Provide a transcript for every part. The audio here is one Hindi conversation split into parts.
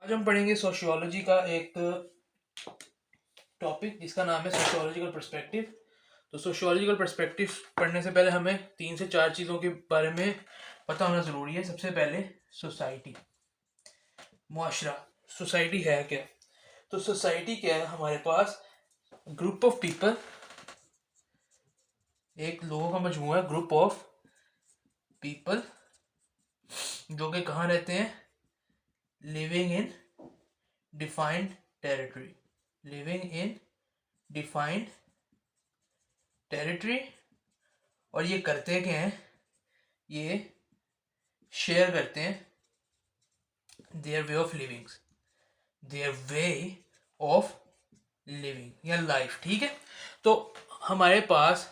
आज हम पढ़ेंगे सोशियोलॉजी का एक टॉपिक जिसका नाम है सोशियोलॉजिकल पर्सपेक्टिव। तो सोशियोलॉजिकल पर्सपेक्टिव पढ़ने से पहले हमें 3 से 4 चीज़ों के बारे में पता होना ज़रूरी है। सबसे पहले सोसाइटी, मुआशरा। सोसाइटी है क्या? तो सोसाइटी क्या है? हमारे पास ग्रुप ऑफ पीपल, एक लोगों का मजमूआ है, ग्रुप ऑफ पीपल जो कि कहाँ रहते हैं? Living in defined territory, living in defined territory. और ये करते क्या हैं? ये शेयर करते हैं their way of living, their way of living या लाइफ। ठीक है, तो हमारे पास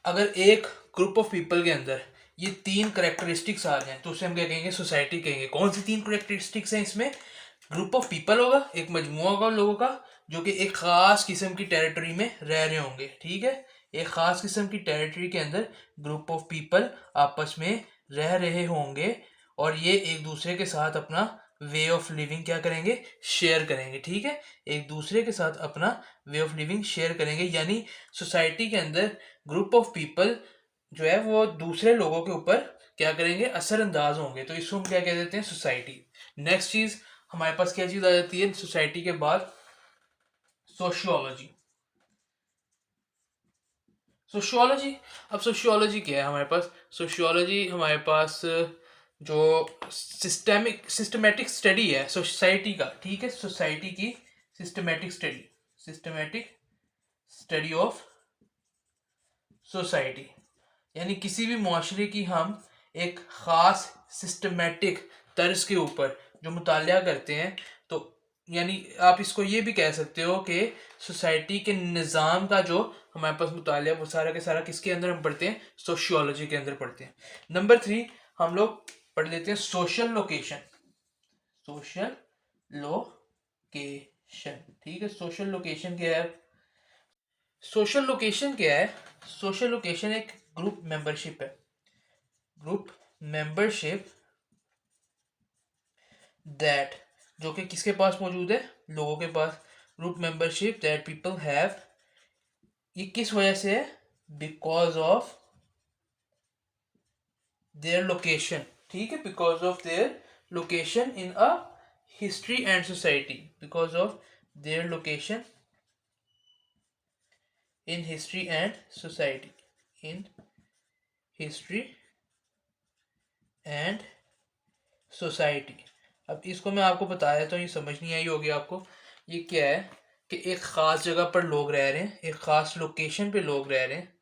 अगर एक ग्रुप ऑफ पीपल के अंदर ये 3 करेक्टरिस्टिक्स आ जाएं तो उसे हम क्या कहेंगे? सोसाइटी कहेंगे। कौन सी 3 करेक्टरिस्टिक्स हैं इसमें? ग्रुप ऑफ पीपल होगा, एक मजमुआ होगा लोगों का जो कि एक खास किस्म की टेरिटरी में रह रहे होंगे। ठीक है, एक खास किस्म की टेरिटरी के अंदर ग्रुप ऑफ पीपल आपस में रह रहे होंगे और ये एक दूसरे के साथ अपना वे ऑफ लिविंग क्या करेंगे? शेयर करेंगे। ठीक है, एक दूसरे के साथ अपना वे ऑफ लिविंग शेयर करेंगे, यानी सोसाइटी के अंदर ग्रुप ऑफ पीपल जो है वो दूसरे लोगों के ऊपर क्या करेंगे? असरअंदाज होंगे। तो इसको हम क्या कह देते हैं? सोसाइटी। नेक्स्ट चीज हमारे पास क्या चीज आ जाती है सोसाइटी के बाद? सोशियोलॉजी। सोशियोलॉजी, अब सोशियोलॉजी क्या है हमारे पास? सोशियोलॉजी हमारे पास जो सिस्टमेटिक स्टडी है सोसाइटी का। ठीक है, सोसाइटी की systematic study, systematic study of society, यानी किसी भी मुआशरे की हम एक ख़ास सिस्टमेटिक तर्ज के ऊपर जो मुतालिया करते हैं। तो यानी आप इसको ये भी कह सकते हो कि सोसाइटी के निज़ाम का जो हमारे पास मुतालिया वो सारा के सारा किसके अंदर हम पढ़ते हैं? सोशियोलॉजी के अंदर पढ़ते हैं। नंबर 3 हम लोग पढ़ लेते हैं सोशल लोकेशन। सोशल लोकेशन, ठीक है, सोशल लोकेशन क्या है? सोशल लोकेशन क्या है? सोशल लोकेशन एक ग्रुप मेंबरशिप है, ग्रुप मेंबरशिप दैट, जो कि किसके पास मौजूद है? लोगों के पास। Group membership that people have, ये किस वजह से है? Because of their location. ठीक है, because of their location in a history and society, because of their location in history and society, in history and society. अब इसको मैं आपको बताया तो ये समझ नहीं आई होगी आपको। ये क्या है कि एक ख़ास जगह पर लोग रह रहे हैं, एक ख़ास लोकेशन पे लोग रह रहे हैं।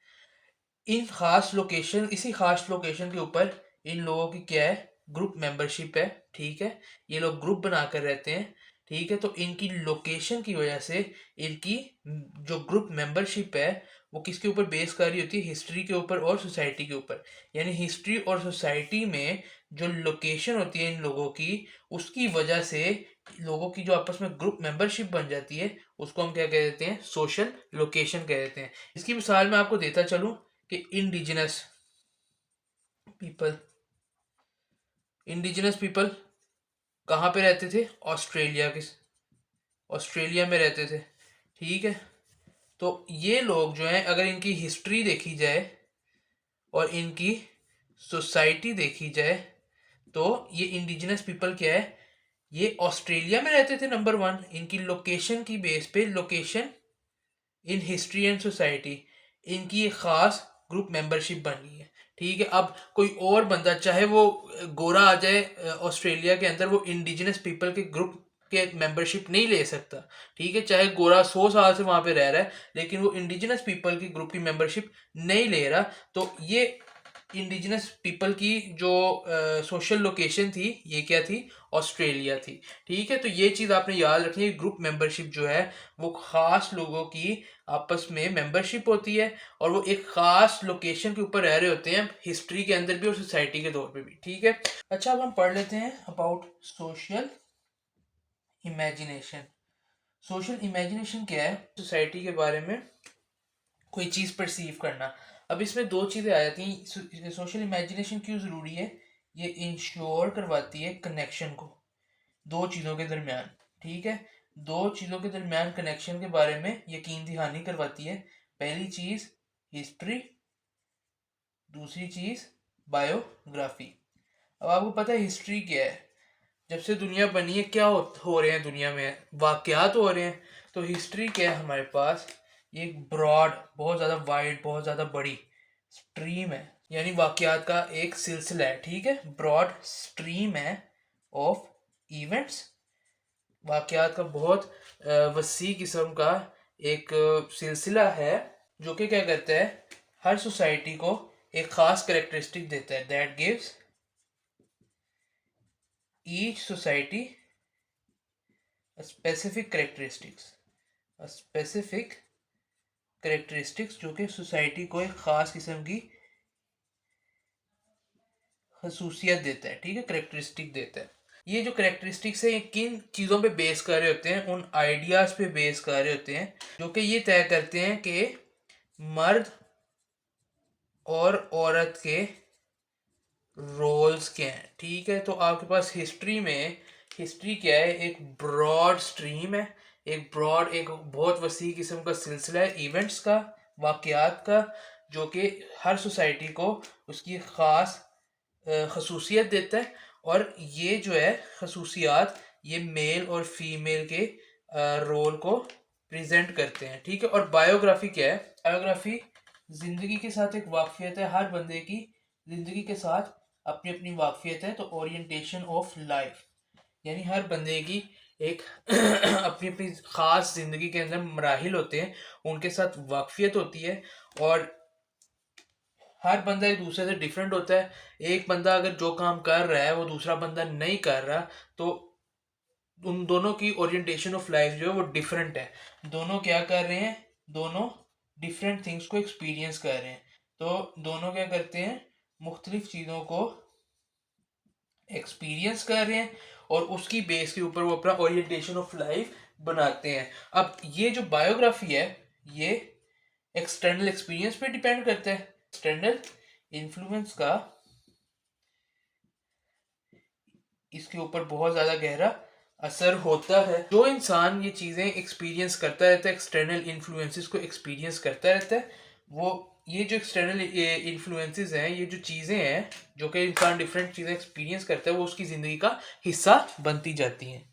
इन ख़ास लोकेशन, इसी ख़ास लोकेशन के ऊपर इन लोगों की क्या है? ग्रुप मेंबरशिप है। ठीक है, ये लोग ग्रुप बनाकर रहते हैं। ठीक है, तो इनकी लोकेशन की वजह से इनकी जो ग्रुप मेंबरशिप है वो किसके ऊपर बेस कर रही होती है? हिस्ट्री के ऊपर और सोसाइटी के ऊपर। यानी हिस्ट्री और सोसाइटी में जो लोकेशन होती है इन लोगों की, उसकी वजह से लोगों की जो आपस में ग्रुप मेंबरशिप बन जाती है उसको हम क्या कह देते हैं? सोशल लोकेशन कह देते हैं। इसकी मिसाल मैं आपको देता चलूं कि इंडिजिनस पीपल, इंडिजिनस पीपल कहाँ पे रहते थे? ऑस्ट्रेलिया के, ऑस्ट्रेलिया में रहते थे। ठीक है, तो ये लोग जो हैं अगर इनकी हिस्ट्री देखी जाए और इनकी सोसाइटी देखी जाए तो ये इंडिजिनस पीपल क्या है? ये ऑस्ट्रेलिया में रहते थे। नंबर 1, इनकी लोकेशन की बेस पे, location in history and society, इनकी एक ख़ास ग्रुप मेंबरशिप बन गई है। ठीक है, अब कोई और बंदा चाहे वो गोरा आ जाए ऑस्ट्रेलिया के अंदर, वो इंडिजिनस पीपल के ग्रुप के मेंबरशिप नहीं ले सकता। ठीक है, चाहे गोरा 100 साल से वहाँ पे रह रहा है लेकिन वो इंडिजिनस पीपल की ग्रुप की मेंबरशिप नहीं ले रहा। तो ये इंडिजिनस पीपल की जो सोशल लोकेशन थी ये क्या थी? ऑस्ट्रेलिया थी। ठीक है, तो ये चीज़ आपने याद रखनी है। ग्रुप मेंबरशिप जो है वो ख़ास लोगों की आपस में मेंबरशिप होती है और वो एक ख़ास लोकेशन के ऊपर रह रहे होते हैं, हिस्ट्री के अंदर भी और सोसाइटी के तौर पे भी। ठीक है, अच्छा अब हम पढ़ लेते हैं about social imagination. Social imagination क्या है? सोसाइटी के बारे में कोई चीज़ परसीव करना। अब इसमें 2 चीज़ें आ जाती हैं। सोशल इमेजिनेशन क्यों ज़रूरी है? ये इंश्योर करवाती है कनेक्शन को, दो चीज़ों के दरमियान, ठीक है। दो चीज़ों के दरमियान कनेक्शन के बारे में यकीन दहानी करवाती है। पहली चीज़ हिस्ट्री, दूसरी चीज़ बायोग्राफी। अब आपको पता है हिस्ट्री क्या है? जब से दुनिया बनी है क्या हो रहे हैं दुनिया में, वाकयात हो रहे हैं। तो हिस्ट्री क्या है हमारे पास? ये एक ब्रॉड, बहुत ज़्यादा वाइड, बहुत ज़्यादा बड़ी स्ट्रीम है, यानी वाकयात का एक सिलसिला है, ठीक है। ब्रॉड स्ट्रीम है ऑफ इवेंट्स, वाकयात का बहुत वसी किस्म का एक सिलसिला है, जो कि क्या करता है, हर सोसाइटी को एक ख़ास करेक्टरिस्टिक देता है। That gives each society a specific characteristics जो कि सोसाइटी को एक ख़ास किस्म की खसूसियत देता है, ठीक है, करेक्टरिस्टिक देता है। ये जो करेक्टरिस्टिक्स है ये किन चीज़ों पे बेस कर रहे होते हैं? उन आइडियाज़ पे बेस कर रहे होते हैं जो कि ये तय करते हैं कि मर्द और औरत के रोल्स क्या हैं, ठीक है। तो आपके पास हिस्ट्री क्या है? एक ब्रॉड स्ट्रीम है, एक बहुत वसी किस्म का सिलसिला है इवेंट्स का, वाकयात का, जो कि हर सोसाइटी को उसकी ख़ास खसूसियत देता है। और ये जो है खसूसियात, ये मेल और फीमेल के रोल को प्रेजेंट करते हैं, ठीक है। और बायोग्राफी क्या है? बायोग्राफी ज़िंदगी के साथ एक वाकफियत है, हर बंदे की ज़िंदगी के साथ अपनी अपनी वाकफियत है। तो ओरिएंटेशन ऑफ लाइफ, यानी हर बंदे की एक अपनी अपनी ख़ास ज़िंदगी के अंदर मराहिल होते हैं, उनके साथ वाकफियत होती है। और हर बंदा एक दूसरे से डिफरेंट होता है। एक बंदा अगर जो काम कर रहा है वो दूसरा बंदा नहीं कर रहा, तो उन दोनों की ओरिएंटेशन ऑफ लाइफ जो है वो डिफरेंट है। दोनों क्या कर रहे हैं? दोनों डिफरेंट थिंग्स को एक्सपीरियंस कर रहे हैं। तो दोनों क्या करते हैं? मुख्तलिफ चीज़ों को एक्सपीरियंस कर रहे हैं और उसकी बेस के ऊपर वो अपना ओरिएंटेशन ऑफ लाइफ बनाते हैं। अब ये जो बायोग्राफी है ये एक्सटर्नल एक्सपीरियंस पे डिपेंड करता है। एक्सटर्नल इन्फ्लुएंस का इसके ऊपर बहुत ज़्यादा गहरा असर होता है। जो इंसान ये चीज़ें एक्सपीरियंस करता रहता है, एक्सटर्नल इन्फ्लुएंसेस को एक्सपीरियंस करता रहता है, वो ये जो एक्सटर्नल इन्फ्लुएंसेस हैं, ये जो चीज़ें हैं जो कि इंसान डिफरेंट चीज़ें एक्सपीरियंस करता है, वो उसकी ज़िंदगी का हिस्सा बनती जाती हैं।